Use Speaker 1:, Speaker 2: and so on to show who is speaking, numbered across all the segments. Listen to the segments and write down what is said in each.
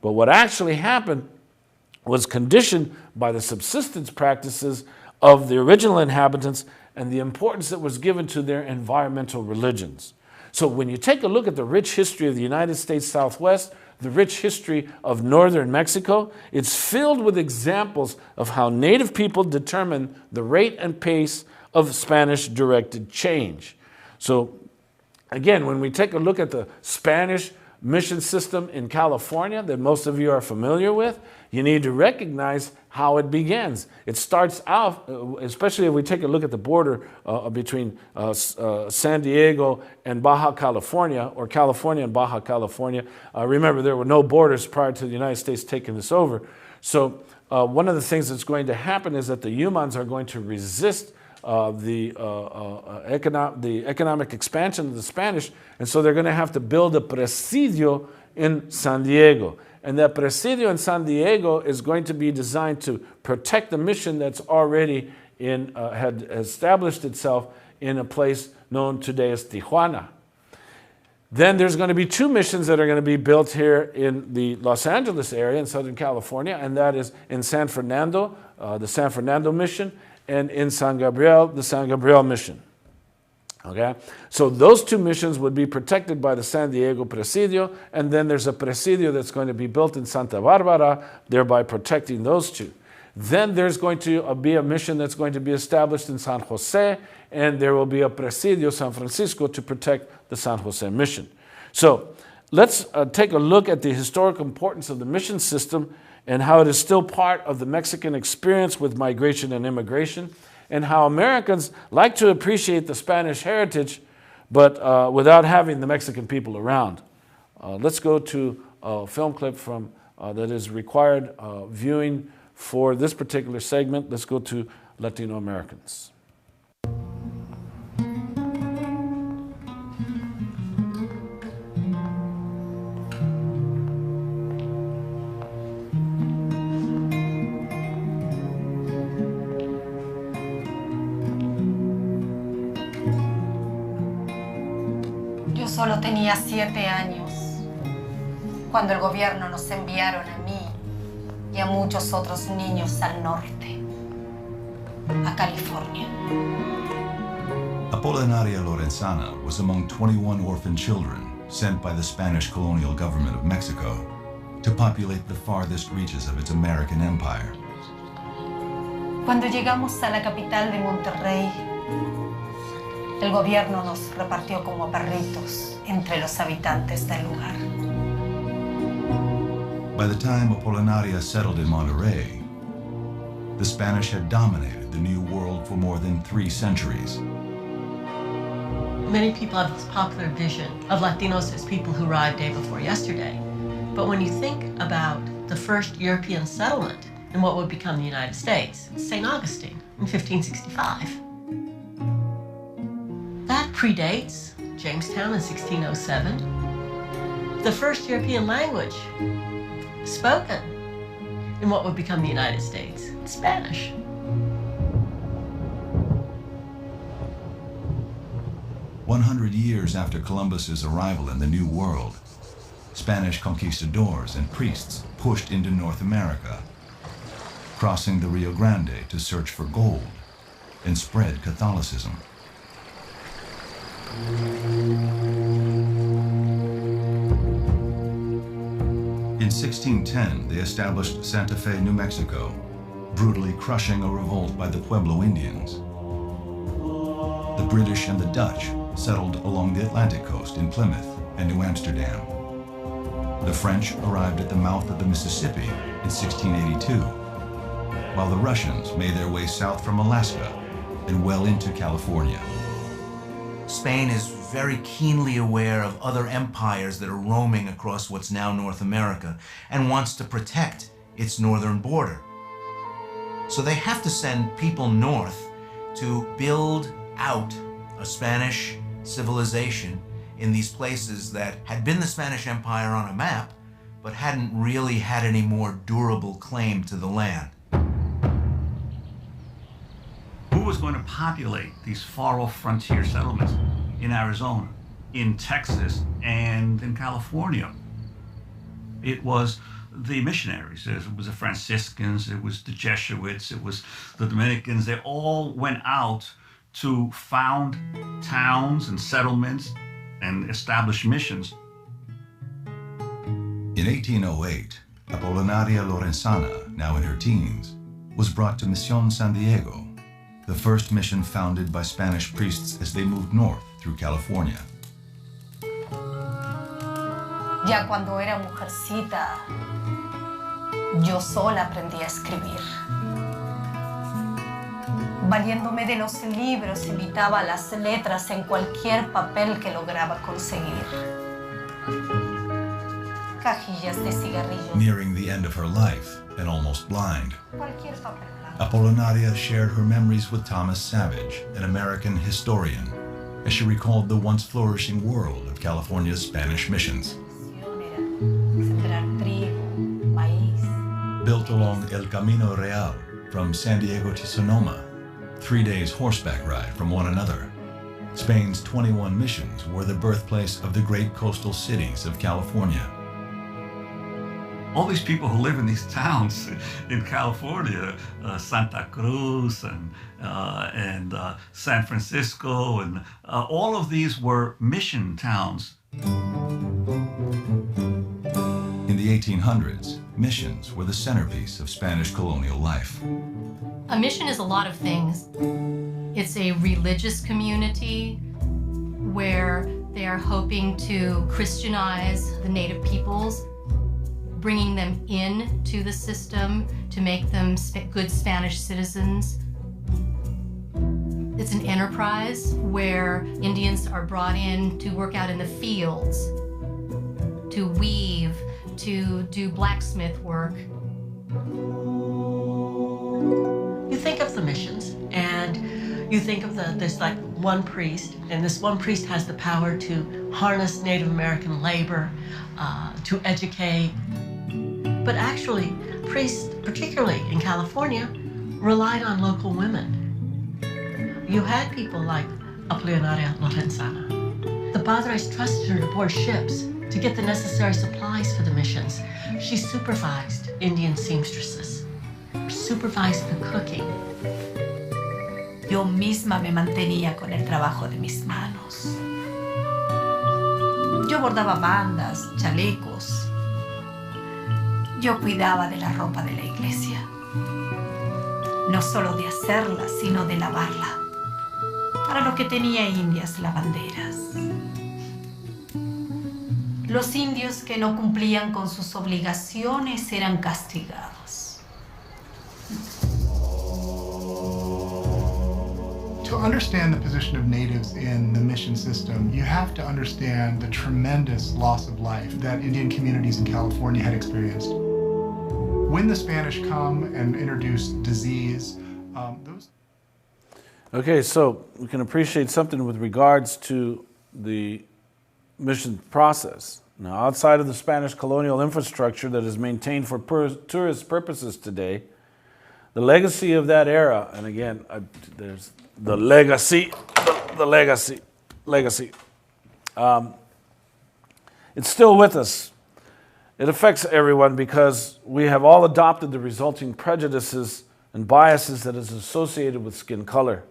Speaker 1: But what actually happened was conditioned by the subsistence practices of the original inhabitants and the importance that was given to their environmental religions. So when you take a look at the rich history of the United States Southwest, the rich history of northern Mexico, it's filled with examples of how native people determine the rate and pace of Spanish-directed change. So again, when we take a look at the Spanish mission system in California that most of you are familiar with, you need to recognize how it begins. It starts out, especially if we take a look at the border between San Diego and Baja California, or California and Baja California. Remember, there were no borders prior to the United States taking this over. So one of the things that's going to happen is that the humans are going to resist the economic expansion of the Spanish, and so they're going to have to build a presidio in San Diego. And that presidio in San Diego is going to be designed to protect the mission that's already had established itself in a place known today as Tijuana. Then there's going to be two missions that are going to be built here in the Los Angeles area in Southern California, and that is in San Fernando, the San Fernando mission, and in San Gabriel, the San Gabriel mission. Okay? So those two missions would be protected by the San Diego Presidio, and then there's a Presidio that's going to be built in Santa Barbara, thereby protecting those two. Then there's going to be a mission that's going to be established in San Jose, and there will be a Presidio San Francisco to protect the San Jose mission. So let's take a look at the historical importance of the mission system and how it is still part of the Mexican experience with migration and immigration, and how Americans like to appreciate the Spanish heritage, but without having the Mexican people around. Let's go to a film clip from that is required viewing for this particular segment. Let's go to Latino Americans.
Speaker 2: Solo tenía 7 años cuando el gobierno nos enviaron a mí y a muchos otros niños al norte, a California.
Speaker 3: Apolinaria Lorenzana was among 21 orphan children sent by the Spanish colonial government of Mexico to populate the farthest reaches of its American empire.
Speaker 2: Cuando llegamos a la capital de Monterrey, el gobierno nos repartió como perritos entre los habitantes del lugar.
Speaker 3: By the time Apolinaria settled in Monterrey, the Spanish had dominated the New World for more than 3 centuries.
Speaker 4: Many people have this popular vision of Latinos as people who arrived day before yesterday. But when you think about the first European settlement in what would become the United States, St. Augustine in 1565. That predates Jamestown in 1607. The first European language spoken in what would become the United States, Spanish.
Speaker 3: "100 years after Columbus's arrival in the New World, Spanish conquistadors and priests pushed into North America, crossing the Rio Grande to search for gold and spread Catholicism. In 1610, they established Santa Fe, New Mexico, brutally crushing a revolt by the Pueblo Indians. The British and the Dutch settled along the Atlantic coast in Plymouth and New Amsterdam. The French arrived at the mouth of the Mississippi in 1682, while the Russians made their way south from Alaska and well into California.
Speaker 5: Spain is very keenly aware of other empires that are roaming across what's now North America and wants to protect its northern border. So they have to send people north to build out a Spanish civilization in these places that had been the Spanish Empire on a map, but hadn't really had any more durable claim to the land.
Speaker 6: Who was going to populate these far-off frontier settlements in Arizona, in Texas, and in California? It was the missionaries. It was the Franciscans, it was the Jesuits, it was the Dominicans. They all went out to found towns and settlements and establish missions.
Speaker 3: In 1808, Apolinaria Lorenzana, now in her teens, was brought to Mission San Diego, the first mission founded by Spanish priests as they moved north through California.
Speaker 2: Ya cuando era mujercita, yo sola aprendí a escribir. Valiéndome de los libros, imitaba las letras en cualquier papel que lograba conseguir. Cajillas de cigarrillos.
Speaker 3: Nearing the end of her life and almost blind,
Speaker 2: Cualquier papel blanco.
Speaker 3: Apolinaria shared her memories with Thomas Savage, an American historian, as she recalled the once flourishing world of California's Spanish missions.
Speaker 2: Sembrar trigo, maíz.
Speaker 3: Built along El Camino Real from San Diego to Sonoma, 3 days horseback ride from one another. Spain's 21 missions were the birthplace of the great coastal cities of California.
Speaker 6: All these people who live in these towns in California, Santa Cruz and San Francisco, and all of these were mission towns.
Speaker 3: In the 1800s, missions were the centerpiece of Spanish colonial life.
Speaker 7: A mission is a lot of things. It's a religious community where they are hoping to Christianize the native peoples, bringing them in to the system to make them good Spanish citizens. It's an enterprise where Indians are brought in to work out in the fields, to weave, to do blacksmith work.
Speaker 4: You think of the missions, and you think of there's like one priest, and this one priest has the power to harness Native American labor, to educate. But actually, priests, particularly in California, relied on local women. You had people like Apolinaria Lorenzana. The padres trusted her to board ships to get the necessary supplies for the missions. She supervised Indian seamstresses, supervised the cooking.
Speaker 2: Yo misma me mantenía con el trabajo de mis manos. Yo bordaba bandas, chalecos. Yo cuidaba de la ropa de la iglesia. No solo de hacerla, sino de lavarla. Para lo que tenía indias lavanderas. Los indios que no cumplían con sus obligaciones eran castigados.
Speaker 8: To understand the position of natives in the mission system, you have to understand the tremendous loss of life that Indian communities in California had experienced. When the Spanish come and introduce disease, those...
Speaker 1: Okay, so we can appreciate something with regards to the mission process. Now, outside of the Spanish colonial infrastructure that is maintained for tourist purposes today, the legacy of that era, and again, there's the legacy. It's still with us. It affects everyone because we have all adopted the resulting prejudices and biases that is associated with skin color.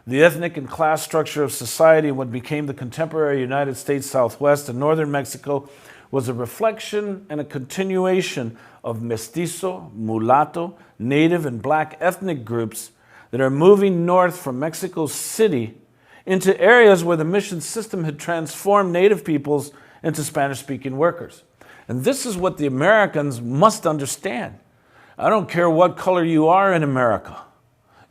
Speaker 1: The ethnic and class structure of society in what became the contemporary United States Southwest and northern Mexico was a reflection and a continuation of mestizo, mulatto, native, and black ethnic groups that are moving north from Mexico City into areas where the mission system had transformed native peoples into Spanish-speaking workers. And this is what the Americans must understand. I don't care what color you are in America.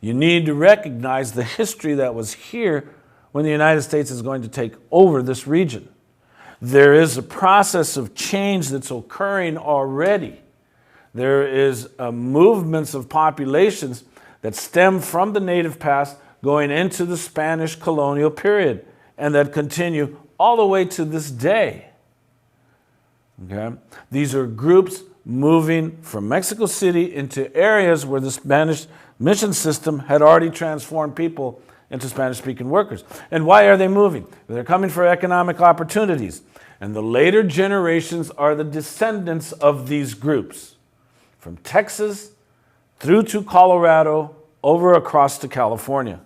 Speaker 1: You need to recognize the history that was here when the United States is going to take over this region. There is a process of change that's occurring already. There is movements of populations that stem from the native past going into the Spanish colonial period and that continue all the way to this day. Okay? These are groups moving from Mexico City into areas where the Spanish mission system had already transformed people into Spanish-speaking workers. And why are they moving? They're coming for economic opportunities. And the later generations are the descendants of these groups, from Texas through to Colorado, over across to California.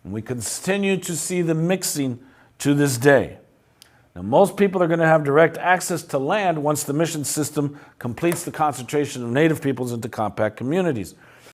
Speaker 1: And we continue to see the mixing to this day. Now, most people are going to have direct access to land once the mission system completes the concentration of Native peoples into compact communities.